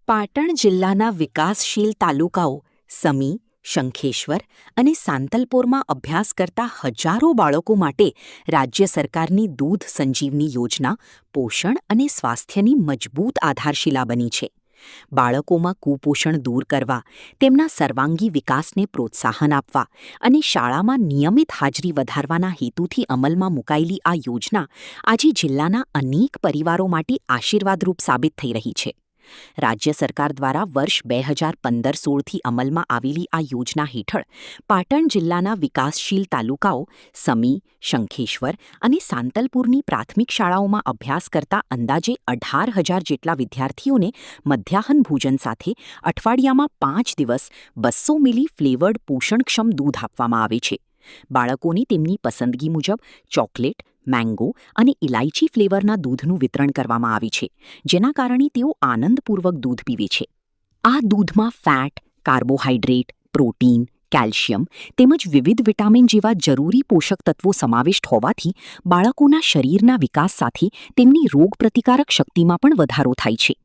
પાટણ જિલ્લાના વિકાસશીલ તાલુકાઓ સમી, શંખેશ્વર અને સાંતલપુરમાં અભ્યાસ કરતા હજારો બાળકો માટે રાજ્ય સરકારની દૂધ સંજીવની યોજના પોષણ અને સ્વાસ્થ્યની મજબૂત આધારશિલા બની છે. બાળકોમાં કુપોષણ દૂર કરવા, તેમના સર્વાંગી વિકાસને પ્રોત્સાહન આપવા અને શાળામાં નિયમિત હાજરી વધારવાના હેતુથી અમલમાં મુકાયેલી આ યોજના આજે જિલ્લાના અનેક પરિવારો માટે આશીર્વાદરૂપ સાબિત થઈ રહી છે. રાજ્ય સરકાર દ્વારા વર્ષ 2015-16થી અમલમાં આવેલી આ યોજના હેઠળ પાટણ જિલ્લાના વિકાસશીલ તાલુકાઓ સમી, શંખેશ્વર અને સાંતલપુરની પ્રાથમિક શાળાઓમાં અભ્યાસ કરતા અંદાજે 18,000 જેટલા વિદ્યાર્થીઓને મધ્યાહન ભોજન સાથે અઠવાડિયામાં 5 દિવસ 200 મિલી ફ્લેવર્ડ પોષણક્ષમ દૂધ આપવામાં આવે છે. બાળકોને તેમની પસંદગી મુજબ ચોકલેટ, મેંગો અને ઇલાયચી ફ્લેવરના દૂધનું વિતરણ કરવામાં આવે છે, જેના કારણે તેઓ આનંદપૂર્વક દૂધ પીવે છે. આ દૂધમાં ફેટ, કાર્બોહાઈડ્રેટ, પ્રોટીન, કેલ્શિયમ તેમજ વિવિધ વિટામિન જેવા જરૂરી પોષક તત્વો સમાવિષ્ટ હોવાથી બાળકોના શરીરના વિકાસ સાથે તેમની રોગપ્રતિકારક શક્તિમાં પણ વધારો થાય છે.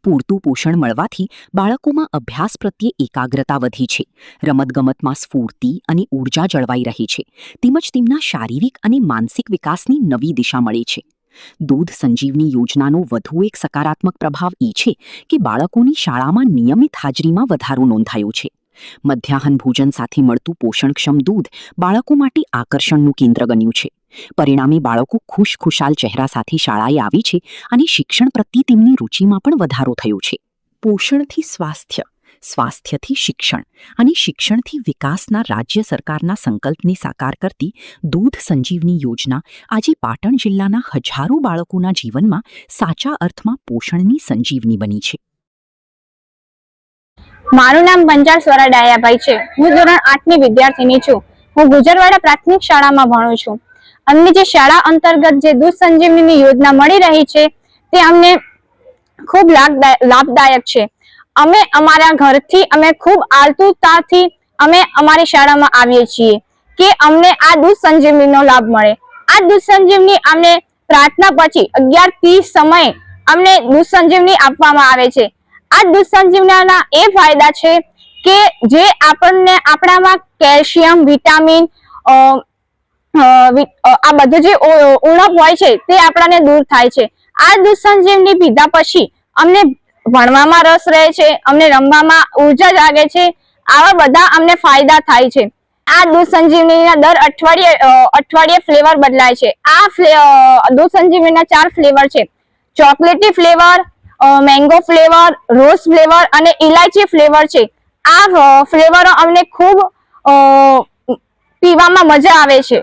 પૂરતું પોષણ મળવાથી બાળકોમાં અભ્યાસ પ્રત્યે એકાગ્રતા વધે છે, રમતગમતમાં સ્ફૂર્તિ અને ઊર્જા જળવાઈ રહે છે, તેમજ તેમના શારીરિક અને માનસિક વિકાસની નવી દિશા મળે છે. દૂધ સંજીવની યોજનાનો વધુ એક સકારાત્મક પ્રભાવ એ છે કે બાળકોની શાળામાં નિયમિત હાજરીમાં વધારો નોંધાયો છે. મધ્યાહન ભોજન સાથે મળતું પોષણક્ષમ દૂધ બાળકો માટે આકર્ષણનું કેન્દ્ર બન્યું છે. પરિણામે બાળકો ખુશખુશાલ ચહેરા સાથે શાળાએ આવે છે અને શિક્ષણ પ્રત્યે તેમની રુચિમાં પણ વધારો થયો છે. પોષણથી સ્વાસ્થ્ય, સ્વાસ્થ્યથી શિક્ષણ અને શિક્ષણથી વિકાસના રાજ્ય સરકારના સંકલ્પને સાકાર કરતી દૂધ સંજીવની યોજના આજે પાટણ જિલ્લાના હજારો બાળકોના જીવનમાં સાચા અર્થમાં પોષણની સંજીવની બની છે. મારું નામ બંજાર સ્વરા ડાયાભાઈ છે. હું ધોરણ 8ની વિદ્યાર્થીની છું. હું ગુજરવાડા પ્રાથમિક શાળામાં ભણું છું. અમને જે શાળા અંતર્ગત જે દૂધ સંજીવની યોજના મળી રહી છે તે અમને ખૂબ લાભદાયક છે. અમે અમારા ઘરથી અમે ખૂબ આતુરતાથી અમે અમારી શાળામાં આવીએ છીએ કે અમને આ દૂધ સંજીવનીનો લાભ મળે. આ દૂધ સંજીવની અમને પ્રાર્થના પછી 11:30 સમયે અમને દૂધ સંજીવની આપવામાં આવે છે. આ દૂધ સંજીવનીના એ ફાયદા છે કે જે આપણને આપણામાં કેલ્શિયમ, વિટામિન આ બધું જે ઉણપ હોય છે તે આપણને દૂર થાય છે. આ દૂધ સંજીવની પીધા પછી અમને ભણવામાં રસ રહે છે, અમને રમવામાં ઉર્જા જાગે છે. આવા બધા અમને ફાયદા થાય છે. આ દૂધ સંજીવનીના દર અઠવાડિયે ફ્લેવર બદલાય છે. આ દૂધ સંજીવનીના 4 ફ્લેવર છે: chocolatey flavour, mango flavour, rose flavour અને ઇલાયચી ફ્લેવર છે. આ ફ્લેવરો અમને ખૂબ પીવામાં મજા આવે છે.